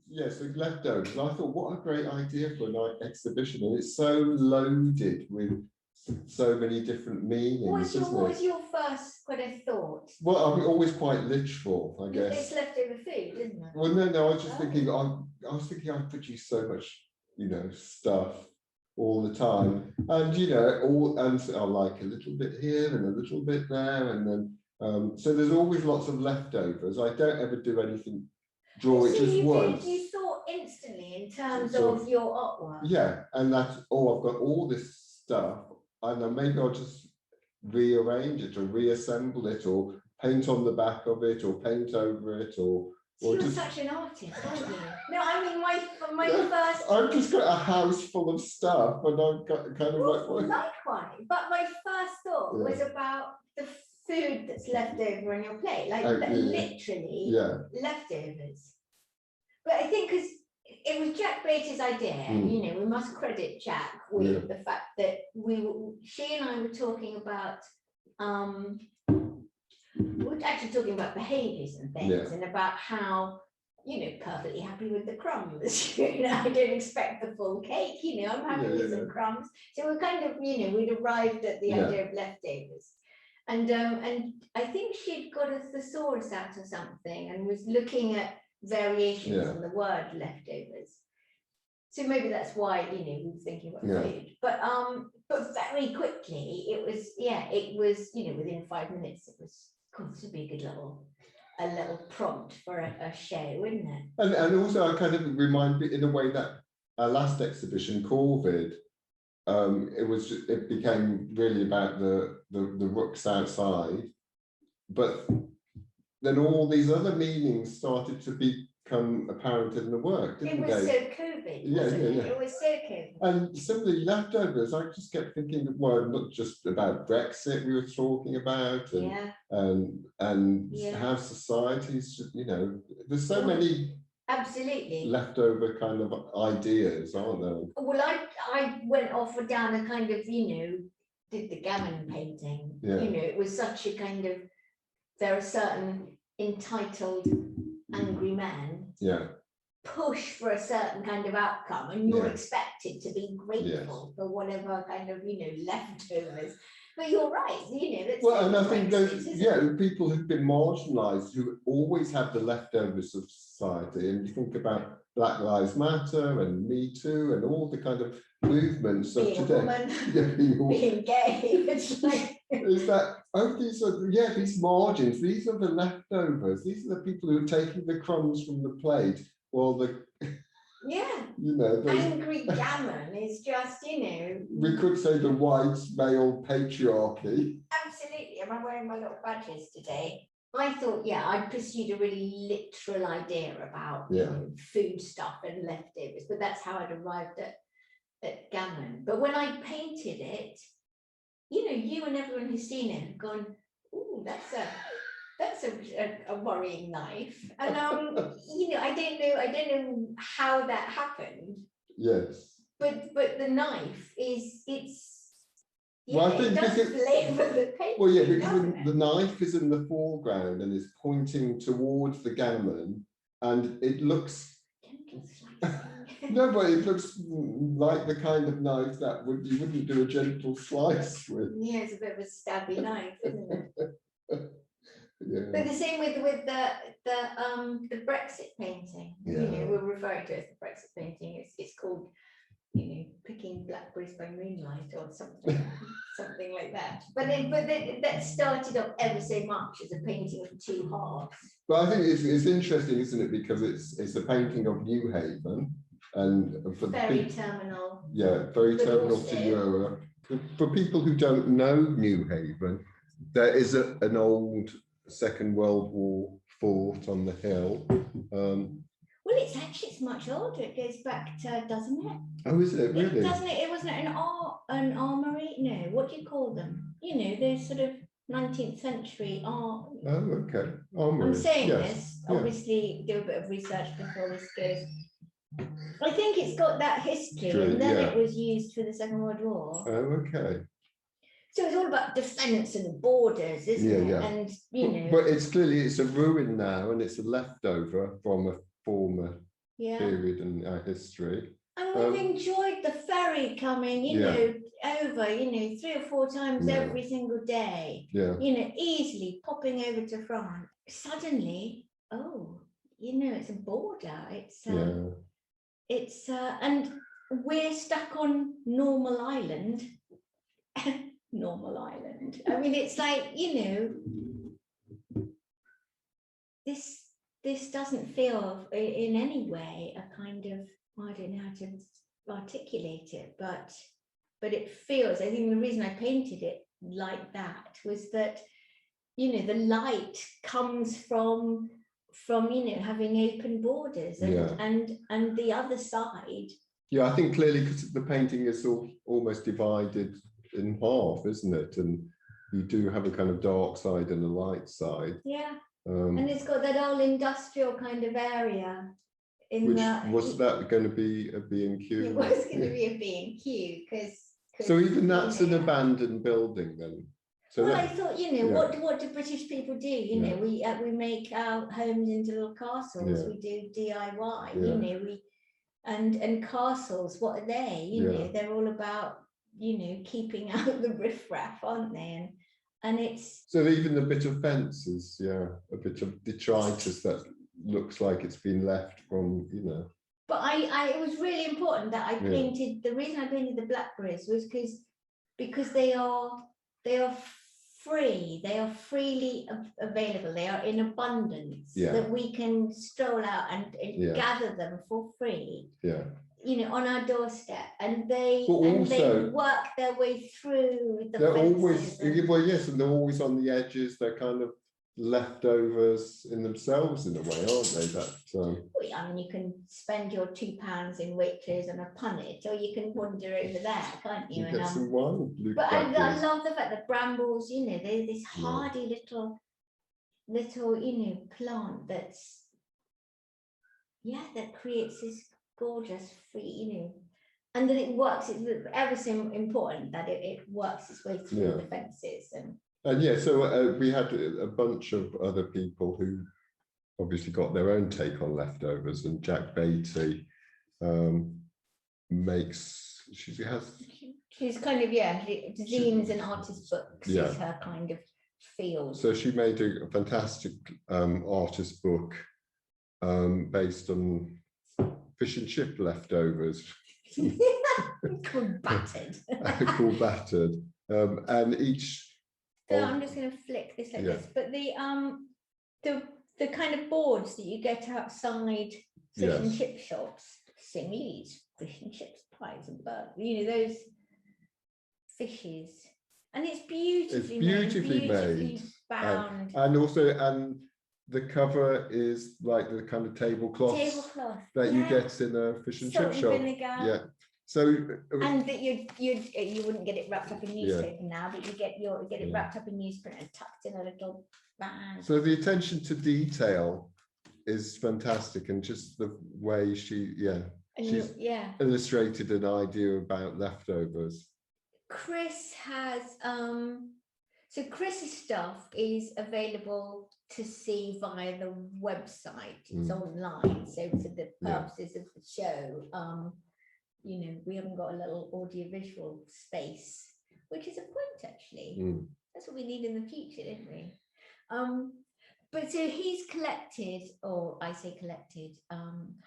Yes, the leftovers. I thought, what a great idea for an exhibition, and it's so loaded with so many different meanings. What was your first kind of thought? Well, I'm always quite literal, I guess. It's leftover food, isn't it? Well, no, I was just thinking. I was thinking I produce so much, stuff all the time, and and I like a little bit here and a little bit there, and then so there's always lots of leftovers. I don't ever do anything. Draw it just once. You thought instantly in terms of your artwork. Yeah, and that's I've got all this stuff, and then maybe I'll just rearrange it or reassemble it or paint on the back of it or paint over it or. So you're such an artist, aren't you? No, I mean my first. I've just got a house full of stuff, and I've got kind of likewise. But my first thought was about the food that's left over on your plate, like literally leftovers. But I think because it was Jack Bater's idea, and we must credit Jack with the fact that she and I were talking about we were actually talking about behaviours and things, and about how perfectly happy with the crumbs. I don't expect the full cake. I'm happy with some crumbs. So we're kind of we'd arrived at the idea of leftovers. And I think she'd got a thesaurus out or something and was looking at variations on the word leftovers. So maybe that's why we were thinking about food. But very quickly it was within 5 minutes it was to be a little prompt for a show, wouldn't it? And also I kind of remind me in a way that our last exhibition, COVID. It became really about the rooks outside, but then all these other meanings started to become apparent in the work, didn't they? It was so COVID, wasn't it? It was so COVID. And some of the leftovers, I just kept thinking, well, not just about Brexit we were talking about, and how societies, there's so many. Absolutely. Leftover kind of ideas, aren't there? Well, I went off down a kind of, did the gammon painting. It was such a kind of, there are certain entitled angry men push for a certain kind of outcome, and you're expected to be grateful for whatever kind of, leftovers. But you're right, that's well, and I think those, people who've been marginalised, who always have the leftovers of society, and you think about Black Lives Matter and Me Too and all the kind of movements of today. Being gay, it's like is that these are these margins, these are the leftovers, these are the people who are taking the crumbs from the plate, while the angry gammon is just, we could say the white male patriarchy. Absolutely. Am I wearing my little badges today? I thought, I'd pursued a really literal idea about food stuff and leftovers, but that's how I'd arrived at gammon. But when I painted it, you and everyone who's seen it have gone, ooh, that's a worrying knife, and I don't know how that happened. Yes. But the knife well, I think it does flavour the painting. Well, because the knife is in the foreground and is pointing towards the gammon, and it looks. No, but it looks like the kind of knife that you wouldn't do a gentle slice with. Yeah, it's a bit of a stabby knife, isn't it? But the same with the Brexit painting. We're referring to it as the Brexit painting. It's called, Picking Blackberries by Moonlight or something, something like that. But that started off ever so much as a painting of two halves. But I think it's interesting, isn't it? Because it's a painting of Newhaven, and for very terminal. Yeah, very terminal to Europe. For people who don't know Newhaven, there is an old Second World War fort on the hill. Well, it's much older. It goes back to, doesn't it? Oh, is it really? Doesn't it? It wasn't an armory. No, what do you call them? Those sort of 19th century art. Oh, okay. Armory. I'm saying this. Obviously, do a bit of research before this goes. I think it's got that history, and then it was used for the Second World War. Oh, okay. So it's all about defence and borders, isn't it? And but it's clearly a ruin now, and it's a leftover from a former period in our history. And we've enjoyed the ferry coming, you know, over, you know, 3 or 4 times every single day. You know, easily popping over to France. Suddenly, oh, you know, it's a border. It's and we're stuck on normal island. Normal island. I mean, it's like, you know, this doesn't feel in any way a kind of, I don't know how to articulate it, but it feels, I think the reason I painted it like that was that, you know, the light comes from you know, having open borders and the other side. I think clearly because the painting is almost divided in half, isn't it? And you do have a kind of dark side and a light side. And it's got that old industrial kind of area. Was that going to be a B&Q? It was going to be a B&Q because. So even that's an abandoned building then. So well, I thought, you know, what do British people do? You know, we make our homes into little castles. We do DIY. You know, and castles. What are they? You know, they're all about, you know, keeping out the riffraff, aren't they? And it's so even the bit of fence is a bit of detritus that looks like it's been left from, you know. But it was really important that I painted. The reason I painted the blackberries was because they are free. They are freely available. They are in abundance that we can stroll out and gather them for free. You know, on our doorstep, and they work their way through the fences. And they're always on the edges. They're kind of leftovers in themselves in a way, aren't they? Well, I mean, you can spend your £2 in Waitrose on a punnet, or you can wander over there, can't you? Get some wine. But I love the fact that brambles, you know, they're this hardy little, you know, plant that's that creates this gorgeous free, you know, and that it works. It's ever so important that it works its way through the fences and so we had a bunch of other people who obviously got their own take on leftovers, and Jack Beatty she's kind of zines and artist books is her kind of field. So she made a fantastic artist book based on fish and chip leftovers. Called battered. Called battered. And each. So I'm just going to flick this like this. But the kind of boards that you get outside fish and chip shops, Singley's, fish and chips, pies and birds, you know, those fishes. And it's beautifully made. Bound. And also, the cover is like the kind of tablecloth that you get in a fish and chip shop. Vinegar. So and that you wouldn't get it wrapped up in newspaper now, but you get it wrapped up in newsprint and tucked in a little bag. So the attention to detail is fantastic, and just the way she's illustrated an idea about leftovers. Chris has so Chris's stuff is available to see via the website. It's online, so for the purposes of the show, you know, we haven't got a little audiovisual space, which is a point actually. That's what we need in the future, don't we? But so he's collected, or I say collected,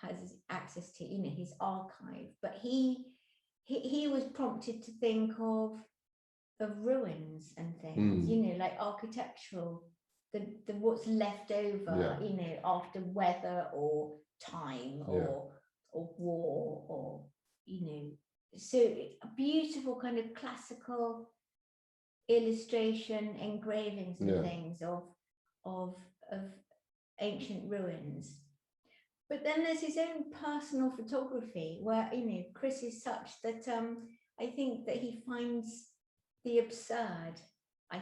has access to, you know, his archive, but he was prompted to think of ruins and things, you know, like architectural, the what's left over, you know, after weather or time or war, or, you know, so a beautiful kind of classical illustration, engravings and things of ancient ruins. But then there's his own personal photography where, you know, Chris is such that I think that he finds the absurd. I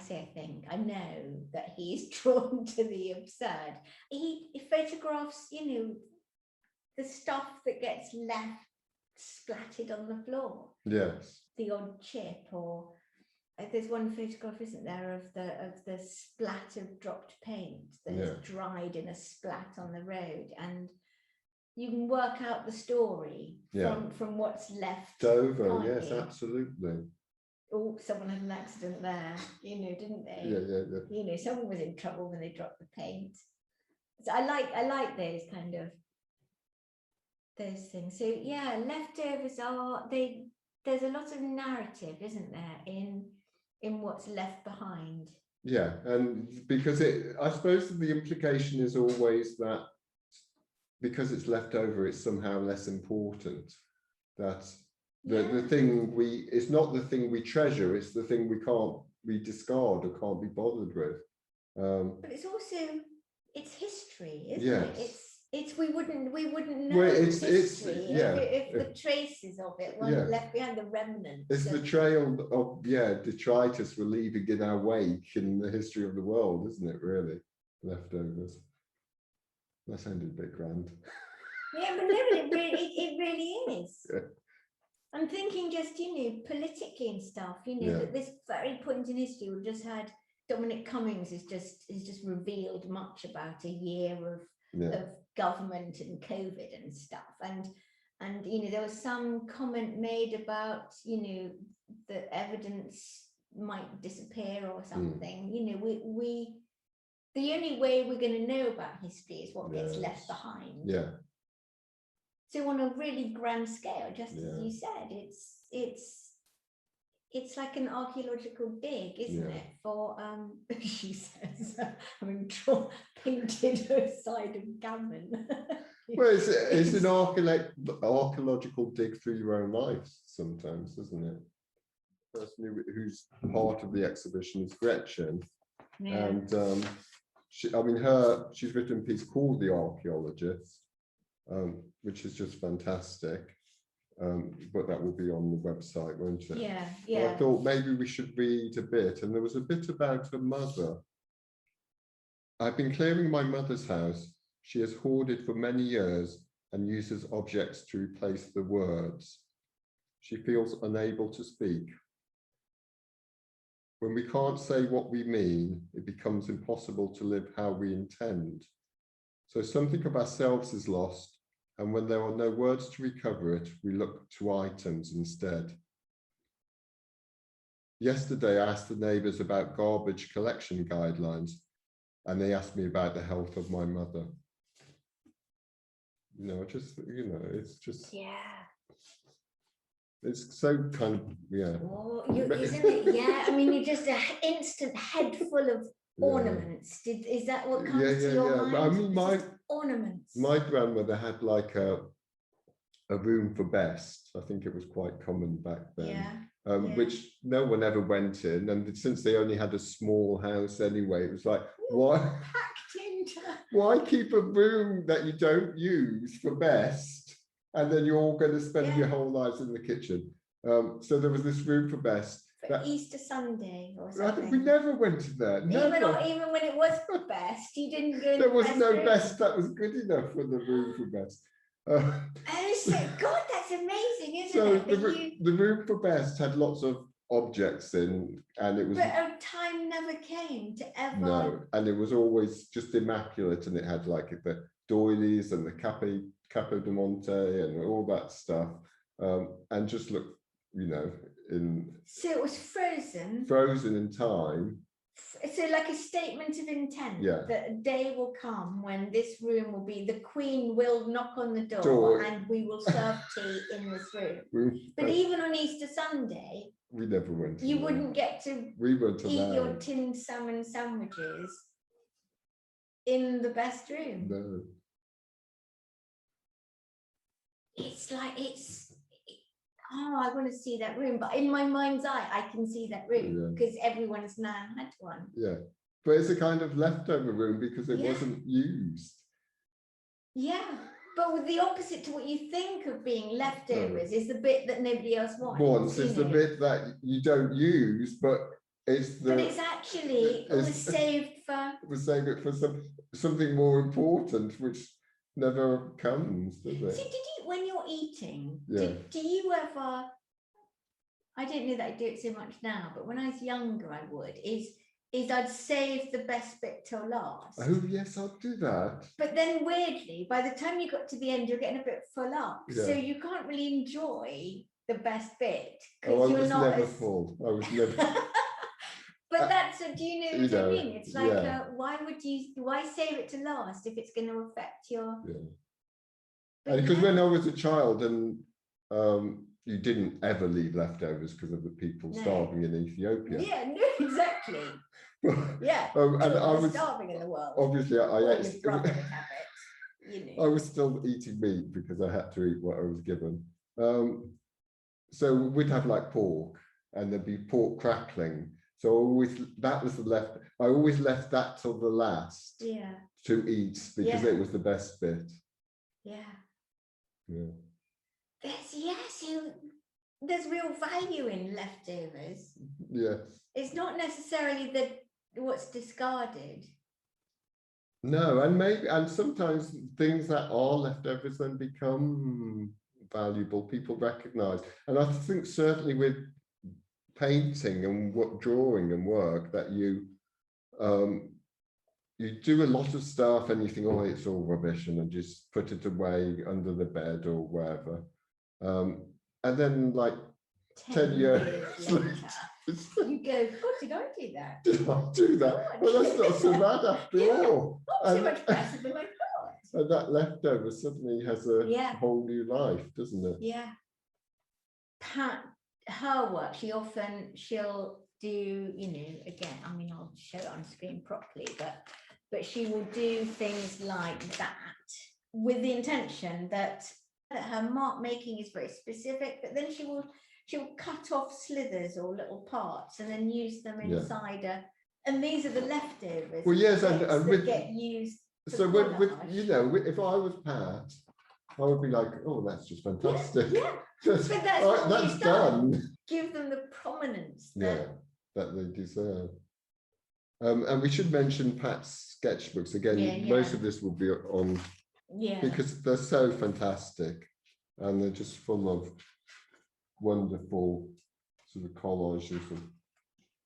know that he's drawn to the absurd. He photographs, you know, the stuff that gets left splattered on the floor. Yes. The odd chip, or there's one photograph, isn't there, of the splat of dropped paint that is dried in a splat on the road, and you can work out the story from what's left over. can't Yes, you? absolutely. Oh, someone had an accident there, you know, didn't they? Yeah. You know, someone was in trouble when they dropped the paint. So I like those kind of those things. So yeah, leftovers are there's a lot of narrative, isn't there, in what's left behind. Yeah, and because I suppose the implication is always that because it's left over, it's somehow less important. That the thing it's not the thing we treasure, it's the thing we discard or can't be bothered with. But it's also, it's history, isn't it? It's we wouldn't know it's history if the traces of it weren't left behind, the remnants. It's the trail of detritus we're leaving in our wake in the history of the world, isn't it? Really, leftovers. That sounded a bit grand. Yeah, but no, it really is. Yeah. I'm thinking just, you know, politically and stuff, you know, that this very point in history we've just had Dominic Cummings has just revealed much about a year of government and COVID and stuff. And you know, there was some comment made about, you know, the evidence might disappear or something. You know, we the only way we're going to know about history is what gets left behind. Yeah. So on a really grand scale, just as you said, it's like an archaeological dig, isn't it? For she says, having painted her side of gammon. Well, it's an archaeological dig through your own life sometimes, isn't it? The person who's part of the exhibition is Gretchen, and she's written a piece called The Archaeologist, which is just fantastic. But that will be on the website, won't it? Yeah. So I thought maybe we should read a bit, and there was a bit about her mother. I've been clearing my mother's house. She has hoarded for many years and uses objects to replace the words. She feels unable to speak. When we can't say what we mean, it becomes impossible to live how we intend. So something of ourselves is lost, and when there are no words to recover it, we look to items instead. Yesterday, I asked the neighbours about garbage collection guidelines, and they asked me about the health of my mother. You know, it's just... Yeah. It's so kind of, Oh, isn't it? Yeah, I mean, you're just an instant head full of ornaments. Is that what comes to your mind? I mean, ornaments. My grandmother had like a room for best. I think it was quite common back then. Which no one ever went in, and since they only had a small house anyway, it was like, why keep a room that you don't use for best, and then you're all going to spend your whole lives in the kitchen? So there was this room for best. For Easter Sunday or something. We never went to that. Even when it was for best, you didn't go. There was no best that was good enough for the room for best. God, that's amazing, isn't so it? The room for best had lots of objects in, and it was. But a time never came to ever. No, and it was always just immaculate, and it had like the doilies and the Capo di Monte and all that stuff, and just look, you know, in. So it was frozen. Frozen in time. So like a statement of intent that a day will come when this room will be, the Queen will knock on the door and we will serve tea in this room. But even on Easter Sunday, we never went. You wouldn't get to eat your tinned salmon sandwiches in the best room. No. It's like I want to see that room, but in my mind's eye, I can see that room because everyone's now had one. Yeah, but it's a kind of leftover room because it wasn't used. Yeah, but with the opposite to what you think of being leftovers is the bit that nobody else wants. It's the bit that you don't use, but it's the. But it's actually, it was saved for. It was saved for something more important, which never comes, does it? So when you're eating, do you ever, I don't know that I do it so much now, but when I was younger I would, is I'd save the best bit till last. Oh yes, I'll do that. But then weirdly, by the time you got to the end, you're getting a bit full up. So Yeah. you can't really enjoy the best bit Oh, I because you're was not never as... full. I was never. But that's do you know what I mean? It's like yeah. why save it to last if it's going to affect your... Yeah. Because when I was a child and you didn't ever leave leftovers because of the people starving in Ethiopia. Yeah, no, exactly. Yeah, and I was starving in the world. Obviously, I ate. You know. I was still eating meat because I had to eat what I was given. So we'd have like pork, and there'd be pork crackling. So that was the left. I always left that till the last. Yeah. To eat because it was the best bit. Yeah. Yeah. There's real value in leftovers. Yes. It's not necessarily what's discarded. No, and sometimes things that are leftovers then become valuable. People recognize, and I think certainly with painting and drawing and work that you do a lot of stuff and you think, oh, it's all rubbish, and then just put it away under the bed or wherever. And then like 10 years later, you go, God, did I do that? Did I do that? Well, that's not so bad after all. Not so much better than I thought. And that leftover suddenly has a whole new life, doesn't it? Yeah. Her work, she'll do, you know, again, I mean, I'll show it on screen properly, but she will do things like that with the intention that her mark making is very specific, but then she'll cut off slithers or little parts and then use them inside and these are the leftovers. Well, yes, and with, get used. So with you know, if I was Pat, I would be like, oh, that's just fantastic. Yeah. But that's done. Give them the prominence that they deserve. And we should mention Pat's sketchbooks again. Most of this will be on, because they're so fantastic, and they're just full of wonderful sort of collages of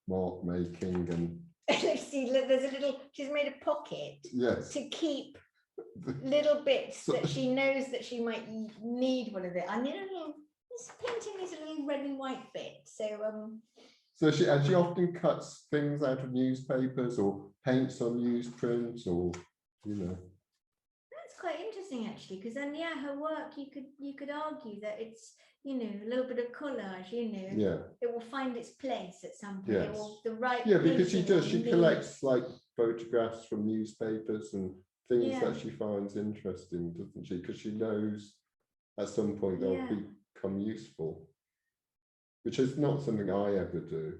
mark making and. See, look, there's a little. She's made a pocket. Yes. To keep little bits that she knows that she might need one of it. I need a little. This painting is a little red and white bit. So she often cuts things out of newspapers or paints on newsprint, or you know. That's quite interesting actually, because then her work you could argue that it's, you know, a little bit of collage, you know. It will find its place at some point. It will, the right. Because she does. She collects like photographs from newspapers and things that she finds interesting, doesn't she? Because she knows at some point they'll become useful, which is not something I ever do.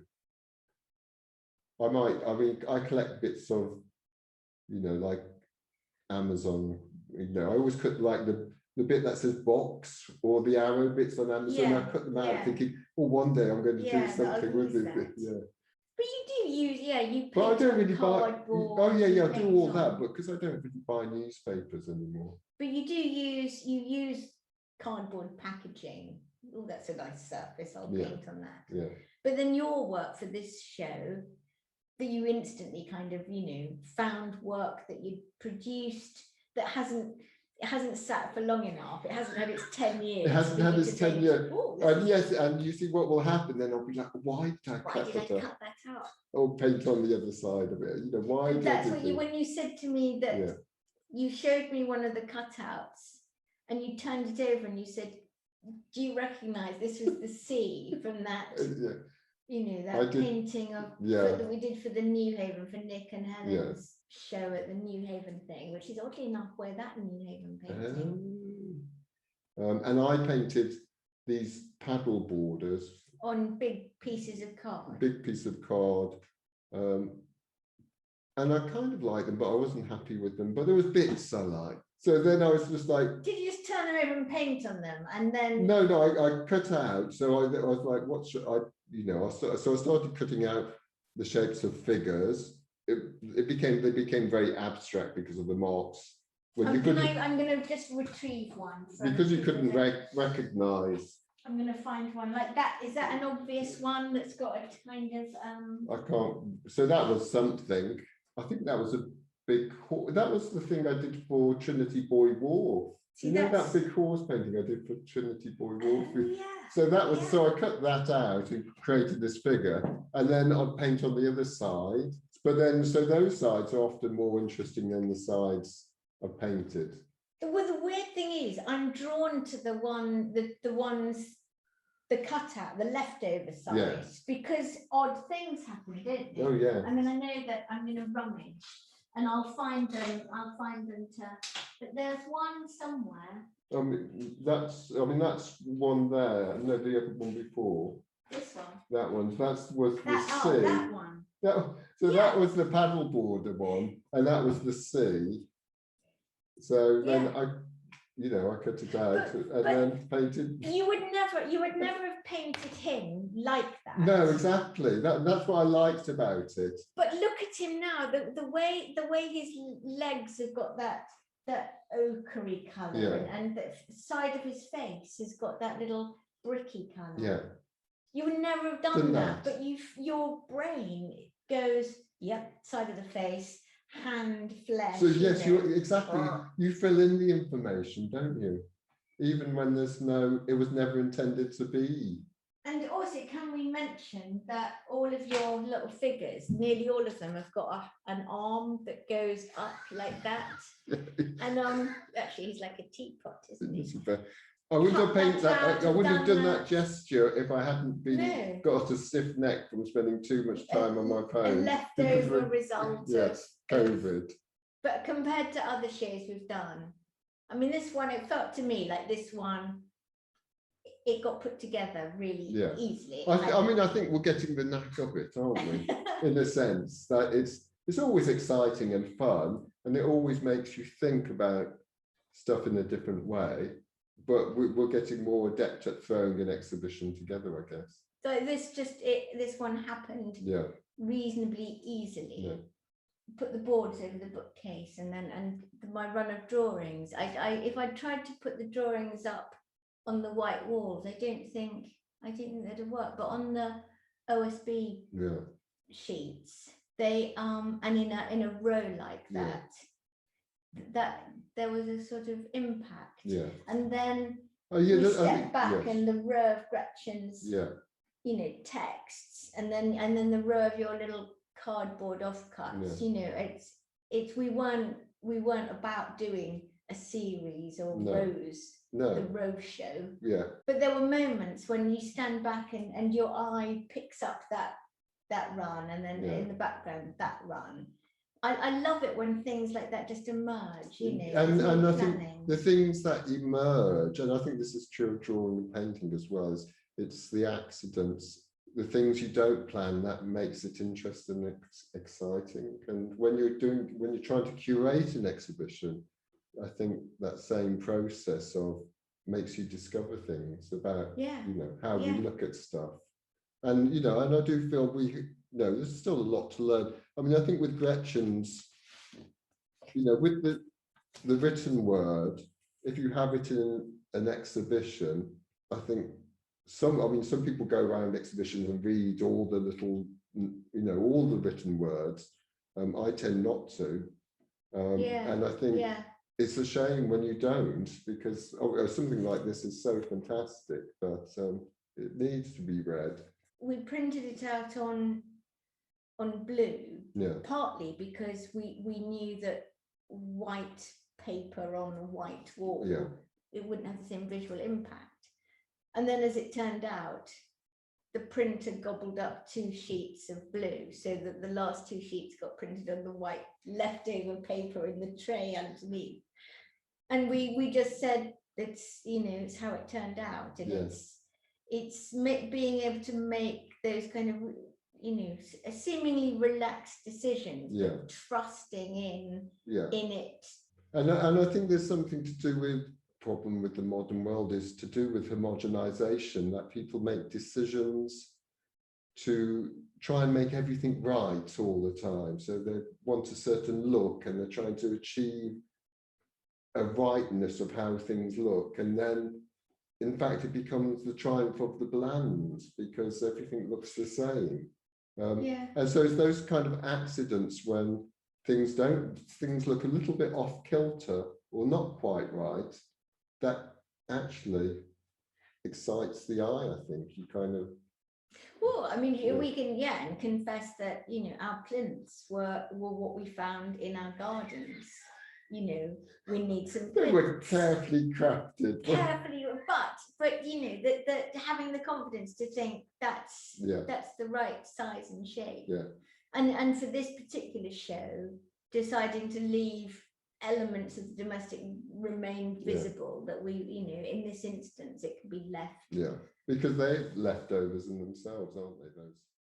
I collect bits of, you know, like Amazon, you know, I always cut like the bit that says box or the arrow bits on Amazon. I cut them out thinking, oh, one day I'm going to do something with it. But you do use, you. But I don't really buy. Oh yeah, I do all that, but because I don't really buy newspapers anymore. But you use cardboard packaging. Oh, that's a nice surface. I'll paint on that. Yeah. But then your work for this show, that you instantly kind of, you know, found work that you produced that hasn't sat for long enough. It hasn't had its 10 years. It hasn't had its 10 years. And yes, and you see what will happen then. I'll be like, why did I cut that out? Or paint on the other side of it. You know, why? That's what when you said to me that you showed me one of the cutouts and you turned it over and you said, do you recognize this was the sea from that? You know, that painting of that we did for the NEWHAVEN, for Nick and Helen's show at the NEWHAVEN thing, which is oddly enough where that NEWHAVEN painting. And I painted these paddle borders on big pieces of card. Big piece of card. And I kind of liked them, but I wasn't happy with them. But there was bits I liked. So then I was just like, did you just turn them over and paint on them and then? No, I cut out. So I was like, what should I, you know, so I started cutting out the shapes of figures. They became very abstract because of the marks. When I'm going to just retrieve one. Because you couldn't recognize I'm going to find one like that. Is that an obvious one that's got a kind of I can't. So that was something. I think that was a big. That was the thing I did for Trinity Boy Wharf. See, you know that big horse painting I did for Trinity Boy Wharf. yeah. So that was so I cut that out and created this figure, and then I'd paint on the other side. But then, so those sides are often more interesting than the sides I've painted. Well, the weird thing is, I'm drawn to the ones, the cutout, the leftover sides, because odd things happen, don't they? Oh yeah. I mean, I know that I'm going to rummage, and I'll find them but there's one somewhere. That's one there. No, the other one before. This one. That one. Was the sea. Oh, that one. That was the paddleboarder one, and that was the sea. So then I cut it out and then painted. You would never have painted him like that. No, exactly. That's what I liked about it. But look at him now. The way his legs have got that ochre colour, and the side of his face has got that little bricky colour. Yeah. You would never have done that, but your brain goes, yep, side of the face, hand, flesh. So yes, you fill in the information, don't you? Even when it was never intended to be. And also, can we mention that all of your little figures, nearly all of them have got an arm that goes up like that? And actually he's like a teapot, isn't he? I wouldn't have painted that. I wouldn't have done that gesture if I hadn't got a stiff neck from spending too much time on my phone. A leftover result of COVID. But compared to other shows we've done, I mean, this one, it felt to me like this one, it got put together really easily. I think we're getting the knack of it, aren't we? In a sense that it's always exciting and fun, and it always makes you think about stuff in a different way. But we're getting more adept at throwing an exhibition together, I guess. So this one happened reasonably easily. Yeah. Put the boards over the bookcase, and my run of drawings. If I tried to put the drawings up on the white walls, I didn't think that'd work. But on the OSB sheets, they and in a row like that there was a sort of impact. And then we step back and the row of Gretchen's texts, and then the row of your little cardboard offcuts. We weren't about doing a series or rows, the row show. But there were moments when you stand back and your eye picks up that run, and then in the background that run. I love it when things like that just emerge, And I think the things that emerge, and I think this is true of drawing and painting as well, is it's the accidents, the things you don't plan that makes it interesting and exciting. And when you're trying to curate an exhibition, I think that same process makes you discover things about how we look at stuff. And and I do feel there's still a lot to learn. I mean, I think with Gretchen's, with the written word, if you have it in an exhibition, I think some people go around exhibitions and read all the little, all the written words. I tend not to. And I think it's a shame when you don't, because something like this is so fantastic that it needs to be read. We printed it out on blue, partly because we knew that white paper on a white wall, it wouldn't have the same visual impact. And then as it turned out, the printer gobbled up 2 sheets of blue, so that the last 2 sheets got printed on the white leftover paper in the tray underneath. And we just said it's how it turned out, and it's being able to make those kind of seemingly relaxed decisions, but trusting in it. And I think there's something to do with problem with the modern world is to do with homogenization, that people make decisions to try and make everything right all the time. So they want a certain look, and they're trying to achieve a rightness of how things look, and then in fact, it becomes the triumph of the bland because everything looks the same. And so it's those kind of accidents when things look a little bit off kilter or not quite right, that actually excites the eye, I think. You kind of. Well, I mean, we can, and confess that, you know, our plinths were what we found in our gardens. You know, we need some. They were carefully crafted. Carefully, but you know, that having the confidence to think that's the right size and shape. Yeah. And for this particular show, deciding to leave elements of the domestic remain visible, that we, you know, in this instance, it can be left. Yeah, because they're leftovers in themselves, aren't they? Those.